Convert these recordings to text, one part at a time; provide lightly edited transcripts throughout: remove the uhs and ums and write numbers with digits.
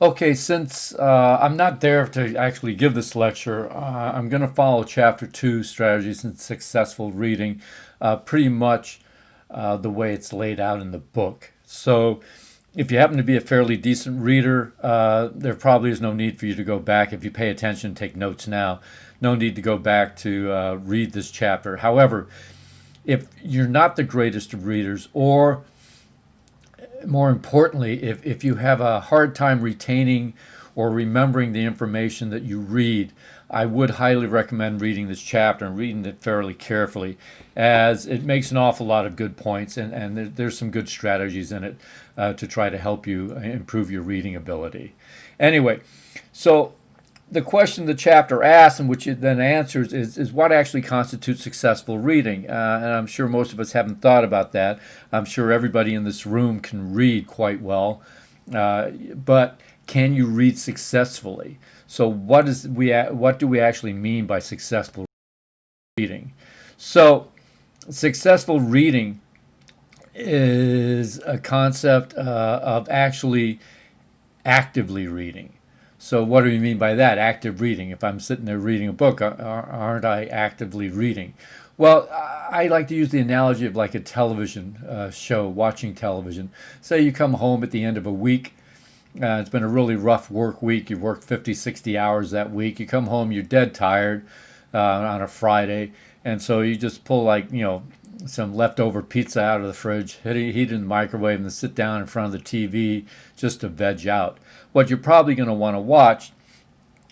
Okay, since I'm not there to actually give this lecture, I'm going to follow Chapter 2, Strategies in Successful Reading, pretty much the way it's laid out in the book. So, if you happen to be a fairly decent reader, there probably is no need for you to go back. If you pay attention, take notes now, no need to go back to read this chapter. However, if you're not the greatest of readers, or more importantly, if you have a hard time retaining or remembering the information that you read, I would highly recommend reading this chapter and reading it fairly carefully, as it makes an awful lot of good points, and there's some good strategies in it to try to help you improve your reading ability. Anyway, so the question the chapter asks and which it then answers is what actually constitutes successful reading. And I'm sure most of us haven't thought about that. I'm sure everybody in this room can read quite well, but can you read successfully? So what do we actually mean by successful reading? So successful reading is a concept of actually actively reading. So what do we mean by that? Active reading. If I'm sitting there reading a book, aren't I actively reading? Well, I like to use the analogy of like a television show, watching television. Say you come home at the end of a week. It's been a really rough work week. You've worked 50, 60 hours that week. You come home, you're dead tired on a Friday. And so you just pull some leftover pizza out of the fridge, heat it in the microwave, and then sit down in front of the TV just to veg out. What you're probably going to want to watch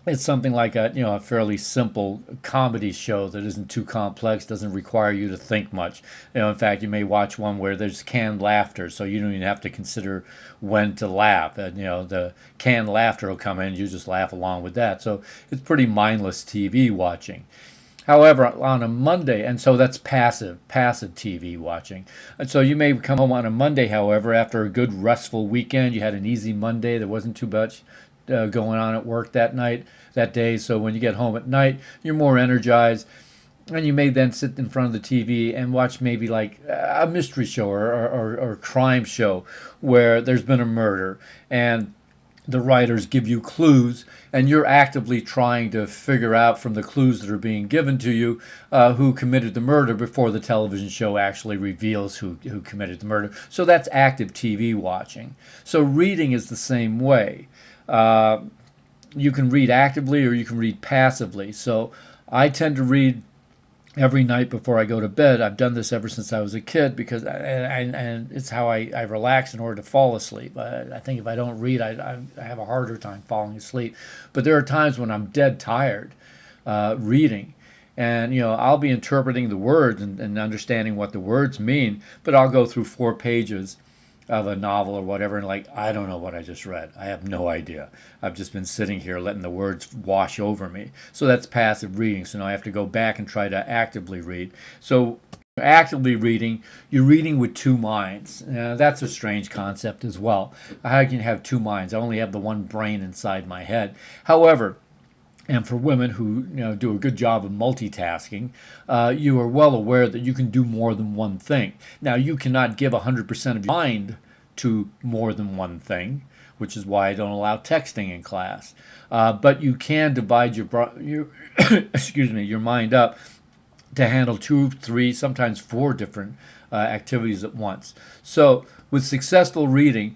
is something like a fairly simple comedy show that isn't too complex, doesn't require you to think much. In fact, you may watch one where there's canned laughter, so you don't even have to consider when to laugh. The canned laughter will come in, you just laugh along with that. So it's pretty mindless TV watching. However, on a Monday, and so that's passive TV watching. And so you may come home on a Monday, however, after a good restful weekend. You had an easy Monday. There wasn't too much going on at work that day. So when you get home at night, you're more energized. And you may then sit in front of the TV and watch maybe like a mystery show or crime show where there's been a murder. And the writers give you clues, and you're actively trying to figure out from the clues that are being given to you who committed the murder before the television show actually reveals who committed the murder. So that's active TV watching. So reading is the same way. You can read actively or you can read passively. So I tend to read every night before I go to bed. I've done this ever since I was a kid because and it's how I relax in order to fall asleep. I think if I don't read, I have a harder time falling asleep. But there are times when I'm dead tired reading. And I'll be interpreting the words and understanding what the words mean, but I'll go through 4 pages of a novel or whatever, and I don't know what I just read. I have no idea. I've just been sitting here letting the words wash over me. So that's passive reading. So now I have to go back and try to actively read. So actively reading, you're reading with two minds. That's a strange concept as well. How can you have two minds? I only have the one brain inside my head. However, and for women who do a good job of multitasking, you are well aware that you can do more than one thing. Now, you cannot give 100% of your mind to more than one thing, which is why I don't allow texting in class. But you can divide your excuse me, your mind up to handle 2, 3, sometimes 4 different activities at once. So with successful reading,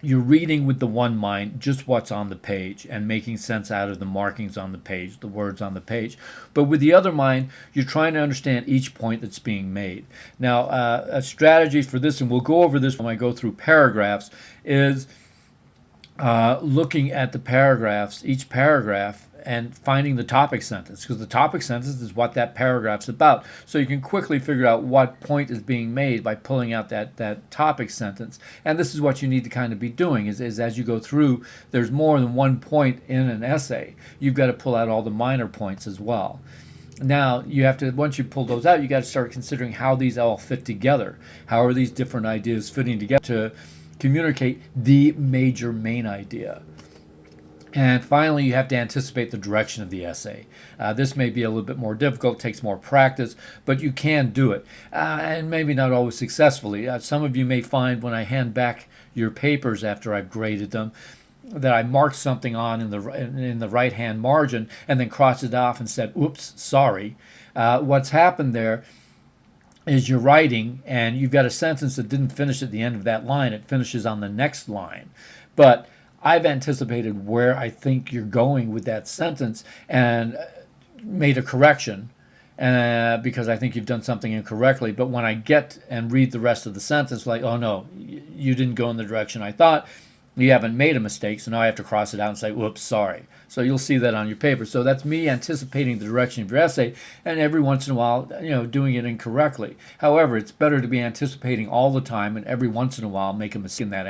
you're reading with the one mind, just what's on the page, and making sense out of the markings on the page, the words on the page. But with the other mind, you're trying to understand each point that's being made. Now, a strategy for this, and we'll go over this when I go through paragraphs, is looking at the paragraphs, each paragraph, and finding the topic sentence, because the topic sentence is what that paragraph's about. So you can quickly figure out what point is being made by pulling out that topic sentence. And this is what you need to kind of be doing, is as you go through, there's more than one point in an essay. You've got to pull out all the minor points as well. Now, you have to, once you pull those out, you got to start considering how these all fit together. How are these different ideas fitting together to communicate the major main idea? And finally, you have to anticipate the direction of the essay. This may be a little bit more difficult, takes more practice, but you can do it. And maybe not always successfully. Some of you may find when I hand back your papers after I've graded them, that I marked something on in the right hand margin and then crossed it off and said, "Oops, sorry." What's happened there is you're writing and you've got a sentence that didn't finish at the end of that line; it finishes on the next line, but I've anticipated where I think you're going with that sentence and made a correction because I think you've done something incorrectly. But when I get and read the rest of the sentence, like, oh no, you didn't go in the direction I thought. You haven't made a mistake, so now I have to cross it out and say, whoops, sorry. So you'll see that on your paper. So that's me anticipating the direction of your essay, and every once in a while, doing it incorrectly. However, it's better to be anticipating all the time and every once in a while make a mistake in that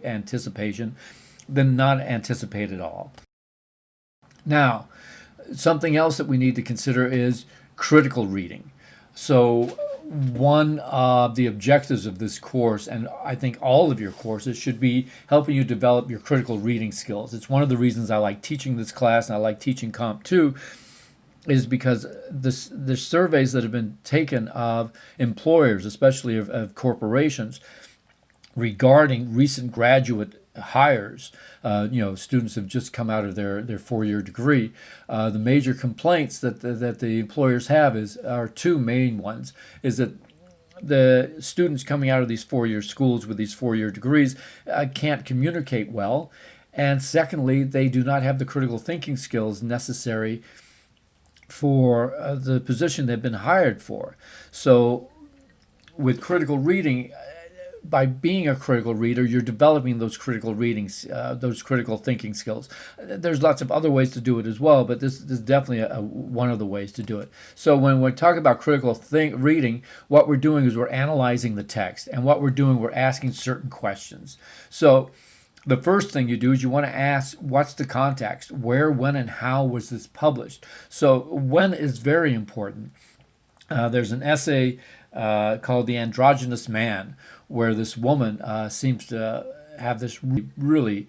anticipation than not anticipate at all. Now, something else that we need to consider is critical reading. So one of the objectives of this course, and I think all of your courses, should be helping you develop your critical reading skills. It's one of the reasons I like teaching this class and I like teaching Comp 2, is because the surveys that have been taken of employers, especially of corporations, regarding recent graduate hires, students have just come out of their 4-year degree. The major complaints that the employers have are two main ones. Is that the students coming out of these 4-year schools with these 4-year degrees can't communicate well, and secondly, they do not have the critical thinking skills necessary for the position they've been hired for. So with critical reading, by being a critical reader, you're developing those critical readings, those critical thinking skills. There's lots of other ways to do it as well, but this is definitely one of the ways to do it. So when we talk about critical reading, what we're doing is we're analyzing the text, and what we're doing, we're asking certain questions. So the first thing you do is you want to ask, what's the context? Where, when, and how was this published? So when is very important. There's an essay called The Androgynous Man, where this woman seems to have this really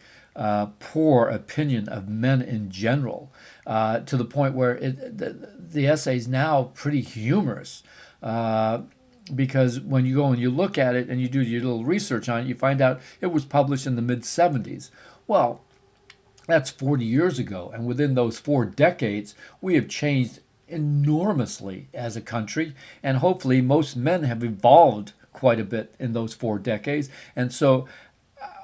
poor opinion of men in general, to the point where the essay is now pretty humorous. Because when you go and you look at it and you do your little research on it, you find out it was published in the mid-70s. Well, that's 40 years ago, and within those 4 decades, we have changed enormously as a country, and hopefully most men have evolved quite a bit in those 4 decades. And so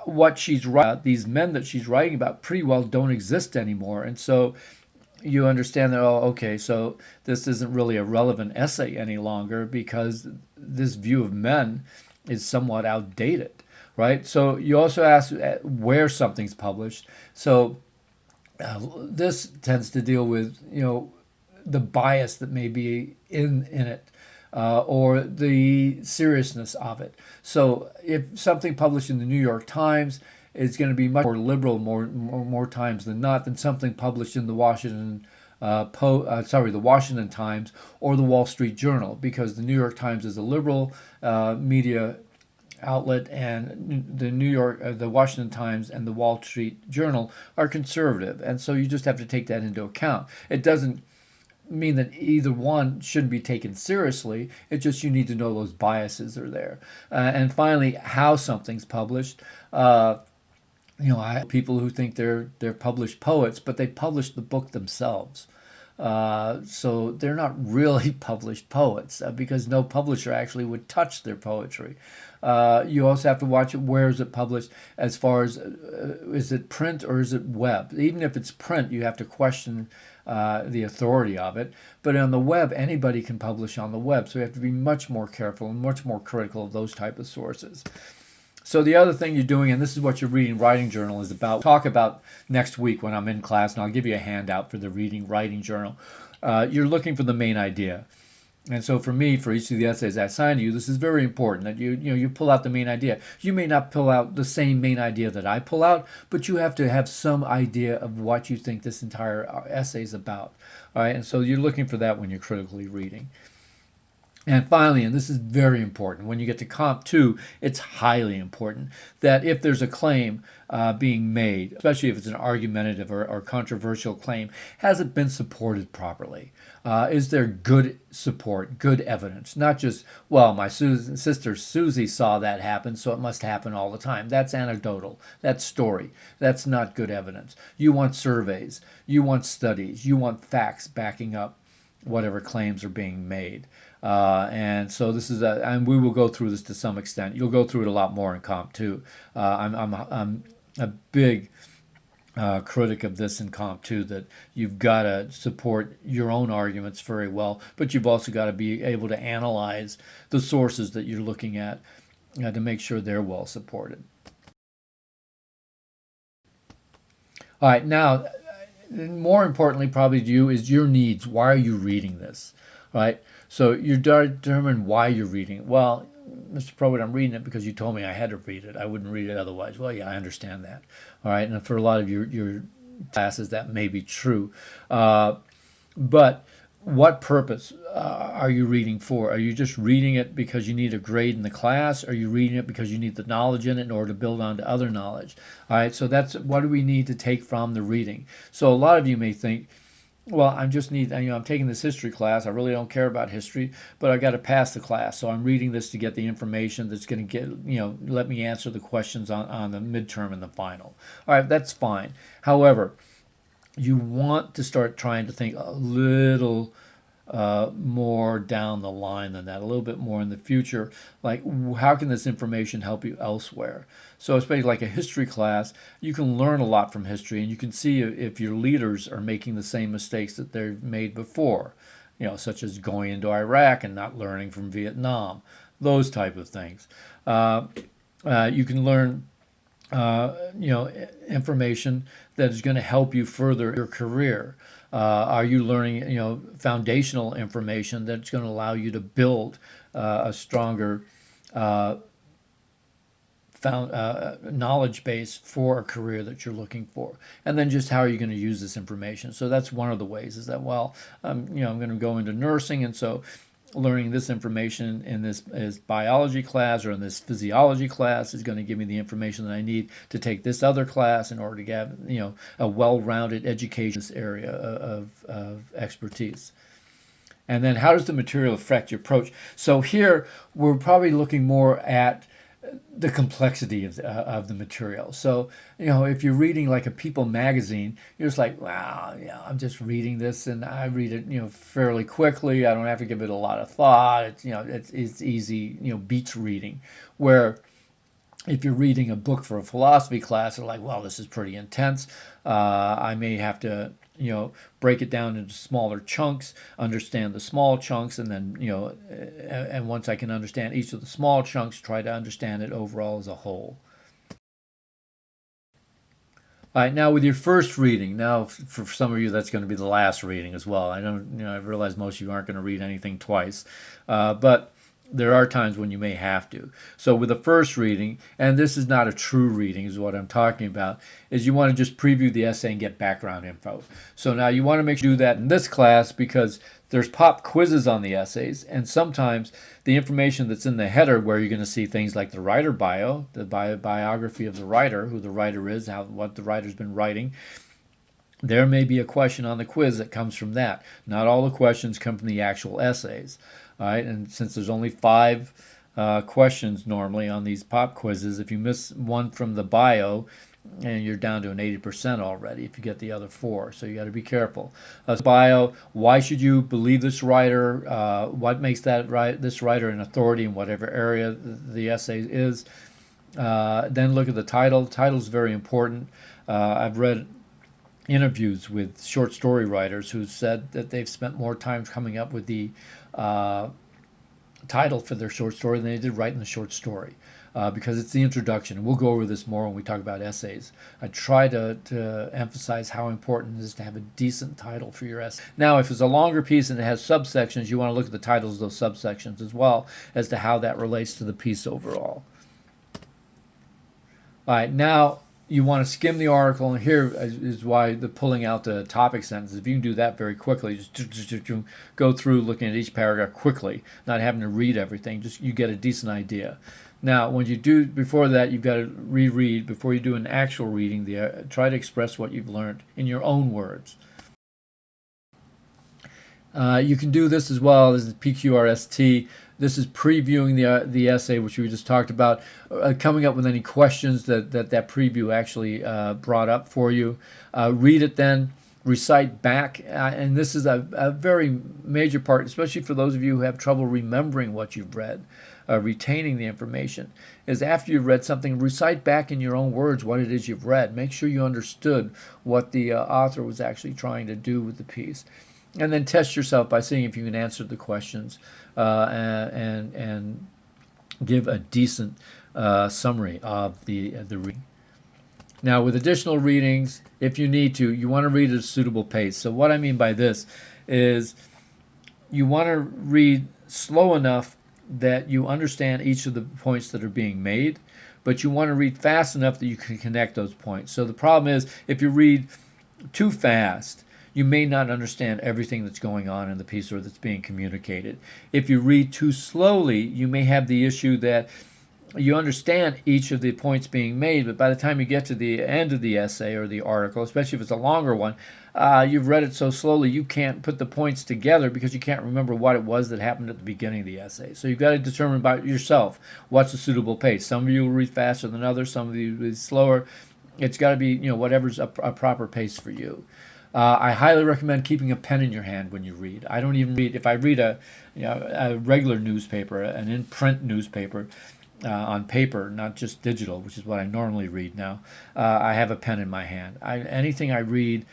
what she's writing, these men that she's writing about, pretty well don't exist anymore. And so you understand that, oh, okay, so this isn't really a relevant essay any longer because this view of men is somewhat outdated, right? So you also ask where something's published. So this tends to deal with, the bias that may be in it, or the seriousness of it. So if something published in the New York Times is going to be much more liberal more times than not than something published in the Washington the Washington Times or the Wall Street Journal, because the New York Times is a liberal media outlet, and the Washington Times and the Wall Street Journal are conservative, and so you just have to take that into account. It doesn't mean that either one shouldn't be taken seriously. It's just you need to know those biases are there. And finally, how something's published. I have people who think they're published poets, but they published the book themselves. So they're not really published poets, because no publisher actually would touch their poetry. You also have to watch it. Where is it published? As far as is it print or is it web? Even if it's print, you have to question the authority of it. But on the web, anybody can publish on the web. So you have to be much more careful and much more critical of those type of sources. So the other thing you're doing, and this is what your reading writing journal is about, talk about next week when I'm in class, and I'll give you a handout for the reading writing journal. You're looking for the main idea. And so for me, for each of the essays I assign to you, this is very important that you pull out the main idea. You may not pull out the same main idea that I pull out, but you have to have some idea of what you think this entire essay is about. All right, and so you're looking for that when you're critically reading. And finally, and this is very important, when you get to Comp 2, it's highly important that if there's a claim being made, especially if it's an argumentative or controversial claim, has it been supported properly? Is there good support, good evidence? Not just, well, my sister Susie saw that happen, so it must happen all the time. That's anecdotal. That's story. That's not good evidence. You want surveys. You want studies. You want facts backing up whatever claims are being made. And so this is and we will go through this to some extent. You'll go through it a lot more in Comp 2. I'm a big critic of this in Comp 2, that you've got to support your own arguments very well, but you've also got to be able to analyze the sources that you're looking at to make sure they're well supported. All right, now, more importantly, probably to you, is your needs. Why are you reading this? Right? So you determine why you're reading it. Well, Mr. Probert, I'm reading it because you told me I had to read it. I wouldn't read it otherwise. Well, yeah, I understand that. All right, and for a lot of your classes, that may be true. But what purpose are you reading for? Are you just reading it because you need a grade in the class? Are you reading it because you need the knowledge in it in order to build on to other knowledge? All right, so that's what do we need to take from the reading. So a lot of you may think, well, I'm taking this history class. I really don't care about history, but I got to pass the class. So I'm reading this to get the information that's going to let me answer the questions on the midterm and the final. All right, that's fine. However, you want to start trying to think a little more down the line than that, a little bit more in the future. Like, how can this information help you elsewhere? So, especially like a history class, you can learn a lot from history, and you can see if your leaders are making the same mistakes that they've made before, such as going into Iraq and not learning from Vietnam, those type of things. You can learn information that is going to help you further your career. Are you learning, foundational information that's going to allow you to build a stronger knowledge base for a career that you're looking for? And then just how are you going to use this information? So that's one of the ways, is that, well, I'm going to go into nursing, and so learning this information in this biology class or in this physiology class is going to give me the information that I need to take this other class in order to get a well-rounded education in this area of expertise. And then how does the material affect your approach? So here we're probably looking more at the complexity of the material. So, if you're reading like a People magazine, you're just like, wow, I'm just reading this and I read it, fairly quickly. I don't have to give it a lot of thought. It's easy, beach reading. Where if you're reading a book for a philosophy class, they're like, well, this is pretty intense. I may have to, break it down into smaller chunks, understand the small chunks, and then, and once I can understand each of the small chunks, try to understand it overall as a whole. All right, now with your first reading, now for some of you that's going to be the last reading as well. I realize most of you aren't going to read anything twice, but there are times when you may have to. So with the first reading, and this is not a true reading, is what I'm talking about, is you want to just preview the essay and get background info. So now you want to make sure you do that in this class, because there's pop quizzes on the essays, and sometimes the information that's in the header, where you're going to see things like the writer bio, the biography of the writer, who the writer is, what the writer's been writing. There may be a question on the quiz that comes from that. Not all the questions come from the actual essays. All right, and since there's only 5 questions normally on these pop quizzes, if you miss one from the bio, and you're down to an 80% already if you get the other 4. So you got to be careful. Bio, why should you believe this writer? What makes this writer an authority in whatever area the essay is? Then look at the title. The title is very important. I've read interviews with short story writers who said that they've spent more time coming up with the title for their short story than they did writing the short story, because it's the introduction. And we'll go over this more when we talk about essays. I try to emphasize how important it is to have a decent title for your essay. Now, if it's a longer piece and it has subsections, you want to look at the titles of those subsections as well as to how that relates to the piece overall. All right, now you want to skim the article, and here is why the pulling out the topic sentences. If you can do that very quickly, just go through looking at each paragraph quickly, not having to read everything, just you get a decent idea. Now, when you do before that, you've got to reread before you do an actual reading. Try to express what you've learned in your own words. You can do this as well. This is PQRST. This is previewing the essay, which we just talked about, coming up with any questions that preview actually brought up for you. Read it then, recite back, and this is a very major part, especially for those of you who have trouble remembering what you've read, retaining the information, is after you've read something, recite back in your own words what it is you've read. Make sure you understood what the author was actually trying to do with the piece. And then test yourself by seeing if you can answer the questions and give a decent summary of the reading. Now, with additional readings, if you need to, you want to read at a suitable pace. So what I mean by this is you want to read slow enough that you understand each of the points that are being made, but you want to read fast enough that you can connect those points. So the problem is if you read too fast, you may not understand everything that's going on in the piece or that's being communicated. If you read too slowly, you may have the issue that you understand each of the points being made, but by the time you get to the end of the essay or the article, especially if it's a longer one, you've read it so slowly you can't put the points together because you can't remember what it was that happened at the beginning of the essay. So you've got to determine by yourself what's a suitable pace. Some of you will read faster than others, some of you will read slower. It's got to be, whatever's a proper pace for you. I highly recommend keeping a pen in your hand when you read. I don't even read, if I read a regular newspaper, an in-print newspaper on paper, not just digital, which is what I normally read now, I have a pen in my hand. Anything I read,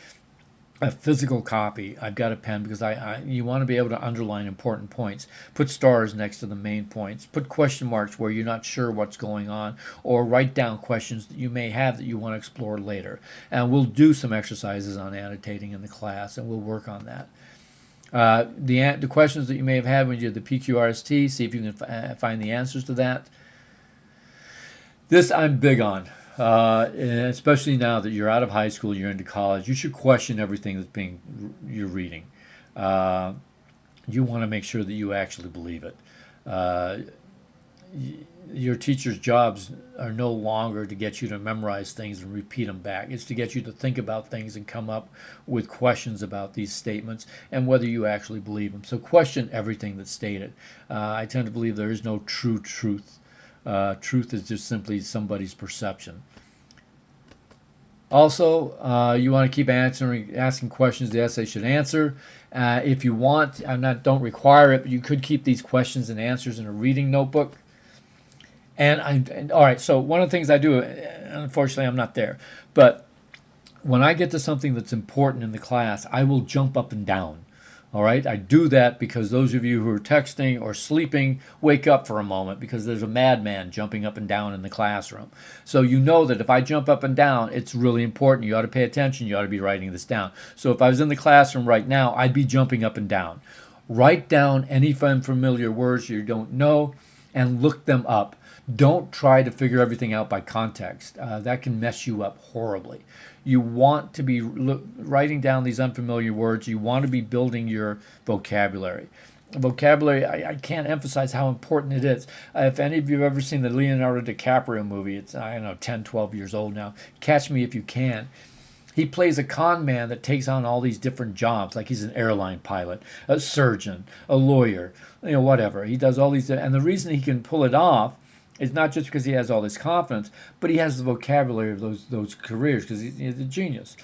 a physical copy, I've got a pen because you want to be able to underline important points. Put stars next to the main points. Put question marks where you're not sure what's going on, or write down questions that you may have that you want to explore later. And we'll do some exercises on annotating in the class, and we'll work on that. The questions that you may have had when you did the PQRST, see if you can find the answers to that. This I'm big on. Especially now that you're out of high school, you're into college, you should question everything you're reading. You want to make sure that you actually believe it. Your teacher's jobs are no longer to get you to memorize things and repeat them back. It's to get you to think about things and come up with questions about these statements and whether you actually believe them. So question everything that's stated. I tend to believe there is no true truth. Truth is just simply somebody's perception. Also, you want to keep asking questions the essay should answer. If you want, don't require it, but you could keep these questions and answers in a reading notebook. All right, so one of the things I do, unfortunately I'm not there, but when I get to something that's important in the class, I will jump up and down. All right, I do that because those of you who are texting or sleeping, wake up for a moment because there's a madman jumping up and down in the classroom. So you know that if I jump up and down, it's really important. You ought to pay attention. You ought to be writing this down. So if I was in the classroom right now, I'd be jumping up and down. Write down any unfamiliar words you don't know and look them up. Don't try to figure everything out by context. That can mess you up horribly. You want to be writing down these unfamiliar words. You want to be building your vocabulary. Vocabulary, I can't emphasize how important it is. If any of you have ever seen the Leonardo DiCaprio movie, it's, 10, 12 years old now. Catch Me If You Can. He plays a con man that takes on all these different jobs, like he's an airline pilot, a surgeon, a lawyer, whatever. He does all these, and the reason he can pull it off it's not just because he has all this confidence, but he has the vocabulary of those careers because he's a genius,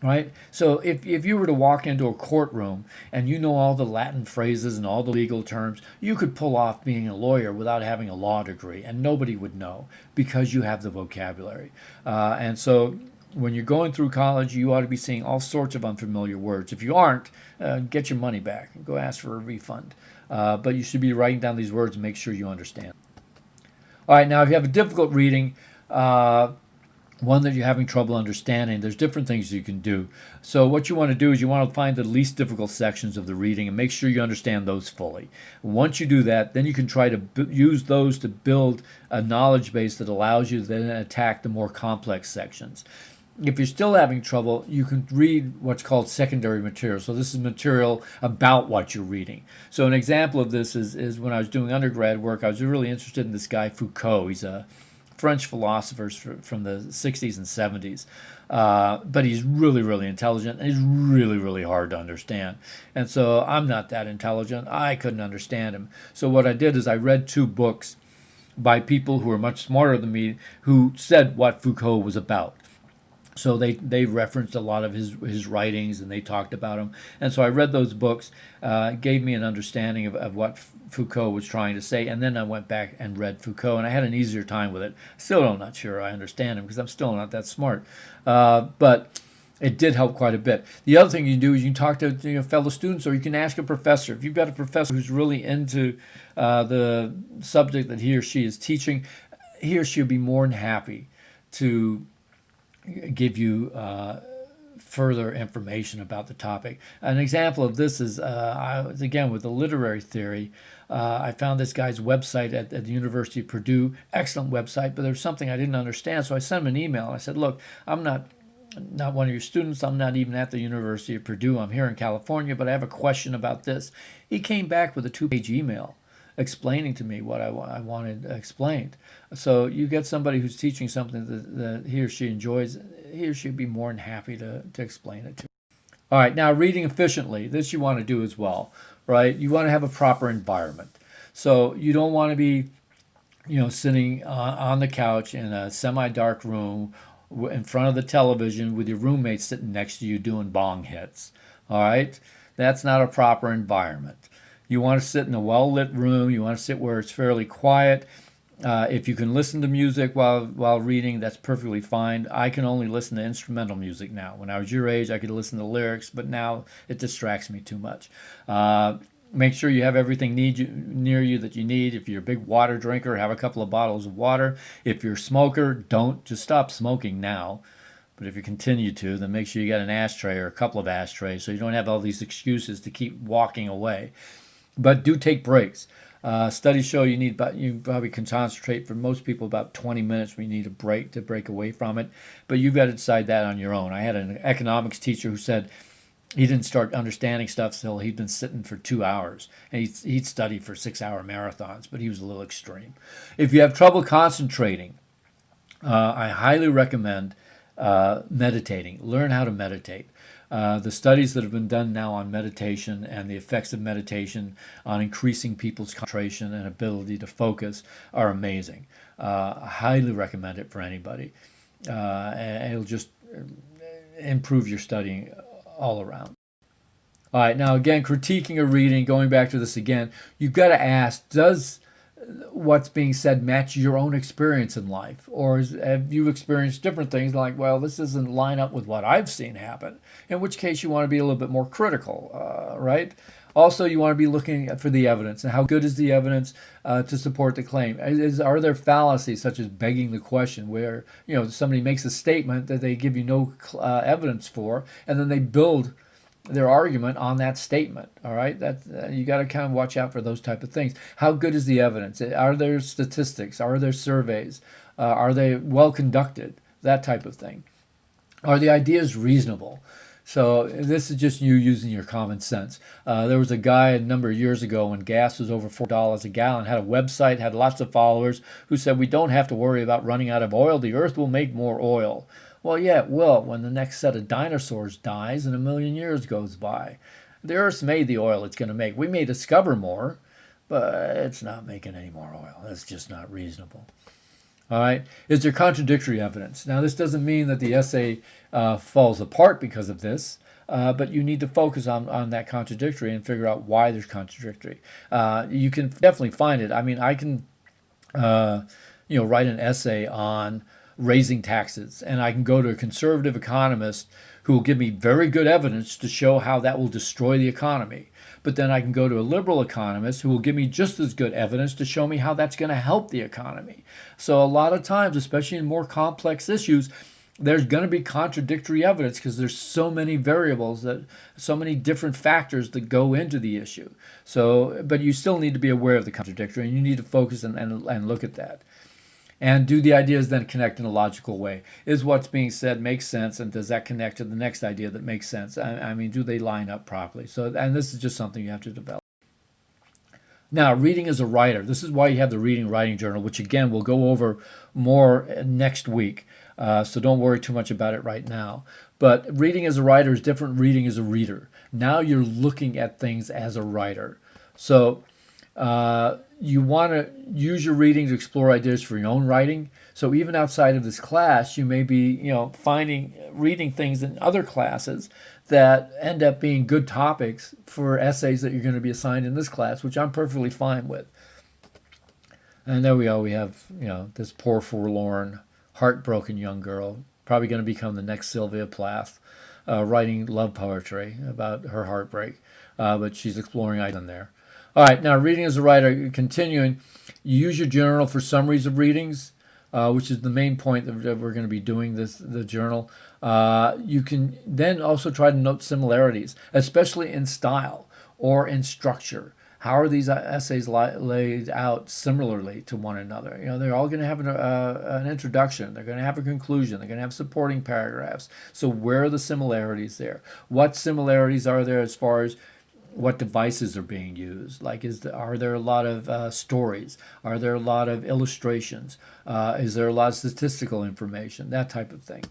right? So if you were to walk into a courtroom and you know all the Latin phrases and all the legal terms, you could pull off being a lawyer without having a law degree, and nobody would know because you have the vocabulary. And so when you're going through college, you ought to be seeing all sorts of unfamiliar words. If you aren't, get your money back. Go ask for a refund. But you should be writing down these words and make sure you understand. All right, now if you have a difficult reading, one that you're having trouble understanding, there's different things you can do. So what you want to do is you want to find the least difficult sections of the reading and make sure you understand those fully. Once you do that, then you can try to use those to build a knowledge base that allows you to then attack the more complex sections. If you're still having trouble, you can read what's called secondary material. So this is material about what you're reading. So an example of this is when I was doing undergrad work, I was really interested in this guy Foucault. He's a French philosopher from the 60s and 70s. But he's really, really intelligent, and he's really, really hard to understand. And so I'm not that intelligent. I couldn't understand him. So what I did is I read two books by people who are much smarter than me who said what Foucault was about. So they referenced a lot of his writings, and they talked about him. And so I read those books, gave me an understanding of what Foucault was trying to say. And then I went back and read Foucault, and I had an easier time with it. Still, I'm not sure I understand him because I'm still not that smart. But it did help quite a bit. The other thing you can do is you can talk to fellow students, or you can ask a professor. If you've got a professor who's really into the subject that he or she is teaching, he or she will be more than happy to give you further information about the topic. An example of this is, again, with the literary theory. I found this guy's website at the University of Purdue, excellent website, but there's something I didn't understand. So I sent him an email. I said, look, I'm not one of your students. I'm not even at the University of Purdue. I'm here in California, but I have a question about this. He came back with a 2-page email explaining to me what I wanted explained. So you get somebody who's teaching something that he or she enjoys, he or she would be more than happy to explain it to. All right, now reading efficiently. This you want to do as well, right? You want to have a proper environment. So you don't want to be, sitting on the couch in a semi-dark room in front of the television with your roommate sitting next to you doing bong hits. All right? That's not a proper environment. You want to sit in a well-lit room. You want to sit where it's fairly quiet. If you can listen to music while reading, that's perfectly fine. I can only listen to instrumental music now. When I was your age, I could listen to lyrics, but now it distracts me too much. Make sure you have everything near you that you need. If you're a big water drinker, have a couple of bottles of water. If you're a smoker, just stop smoking now. But if you continue to, then make sure you got an ashtray or a couple of ashtrays so you don't have all these excuses to keep walking away. But do take breaks. Studies show you probably can concentrate for most people about 20 minutes when you need a break to break away from it. But you've got to decide that on your own. I had an economics teacher who said he didn't start understanding stuff until he'd been sitting for 2 hours. And he'd study for 6-hour marathons, but he was a little extreme. If you have trouble concentrating, I highly recommend meditating. Learn how to meditate. The studies that have been done now on meditation and the effects of meditation on increasing people's concentration and ability to focus are amazing. I highly recommend it for anybody. And it'll just improve your studying all around. All right, now again, critiquing a reading, going back to this again, you've got to ask, does what's being said match your own experience in life? Or have you experienced different things like, well, this doesn't line up with what I've seen happen, in which case you want to be a little bit more critical, right? Also, you want to be looking for the evidence and how good is the evidence to support the claim. Are there fallacies such as begging the question where somebody makes a statement that they give you no evidence for, and then they build their argument on that statement. All right, that you got to kind of watch out for those type of things. How good is the evidence? Are there statistics? Are there surveys? Are they well conducted? That type of thing. Are the ideas reasonable? So this is just you using your common sense. There was a guy a number of years ago when gas was over $4 a gallon, had a website, had lots of followers, who said we don't have to worry about running out of oil. The earth will make more oil. Well, yeah, it will when the next set of dinosaurs dies and 1,000,000 years goes by. The Earth's made the oil it's going to make. We may discover more, but it's not making any more oil. That's just not reasonable. All right. Is there contradictory evidence? Now, this doesn't mean that the essay falls apart because of this, but you need to focus on that contradictory and figure out why there's contradictory. You can definitely find it. I mean, I can, write an essay on raising taxes. And I can go to a conservative economist who will give me very good evidence to show how that will destroy the economy. But then I can go to a liberal economist who will give me just as good evidence to show me how that's going to help the economy. So a lot of times, especially in more complex issues, there's going to be contradictory evidence because there's so many variables, that so many different factors that go into the issue. So, but you still need to be aware of the contradictory, and you need to focus and look at that. And do the ideas then connect in a logical way? Is what's being said makes sense, and does that connect to the next idea that makes sense? I mean, do they line up properly? So, and this is just something you have to develop. Now, reading as a writer. This is why you have the Reading Writing Journal, which again we'll go over more next week. So don't worry too much about it right now. But reading as a writer is different from reading as a reader. Now you're looking at things as a writer. So you want to use your reading to explore ideas for your own writing. So even outside of this class, you may be, reading things in other classes that end up being good topics for essays that you're going to be assigned in this class, which I'm perfectly fine with. And there we go. We have, this poor, forlorn, heartbroken young girl, probably going to become the next Sylvia Plath, writing love poetry about her heartbreak. But she's exploring ideas in there. All right, now reading as a writer, continuing, you use your journal for summaries of readings, which is the main point that we're going to be doing the journal. You can then also try to note similarities, especially in style or in structure. How are these essays laid out similarly to one another? They're all going to have an introduction. They're going to have a conclusion. They're going to have supporting paragraphs. So where are the similarities there? What similarities are there as far as what devices are being used? Like, are there a lot of stories? Are there a lot of illustrations? Is there a lot of statistical information? That type of thing.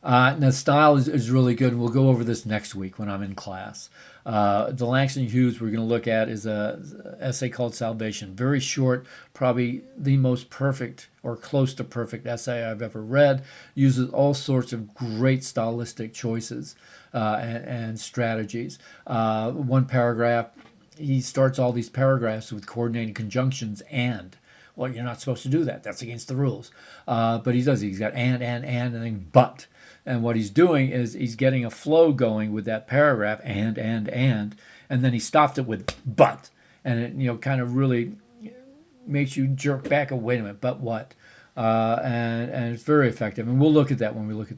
And the style is really good. We'll go over this next week when I'm in class. The Langston Hughes we're going to look at is an essay called Salvation. Very short, probably the most perfect or close to perfect essay I've ever read. Uses all sorts of great stylistic choices and strategies. One paragraph, he starts all these paragraphs with coordinating conjunctions and. Well, you're not supposed to do that. That's against the rules. But he does. He's got and then but. And what he's doing is he's getting a flow going with that paragraph, and then he stopped it with but. And it, kind of really makes you jerk back, wait a minute, but what? And it's very effective. And we'll look at that when we look at that.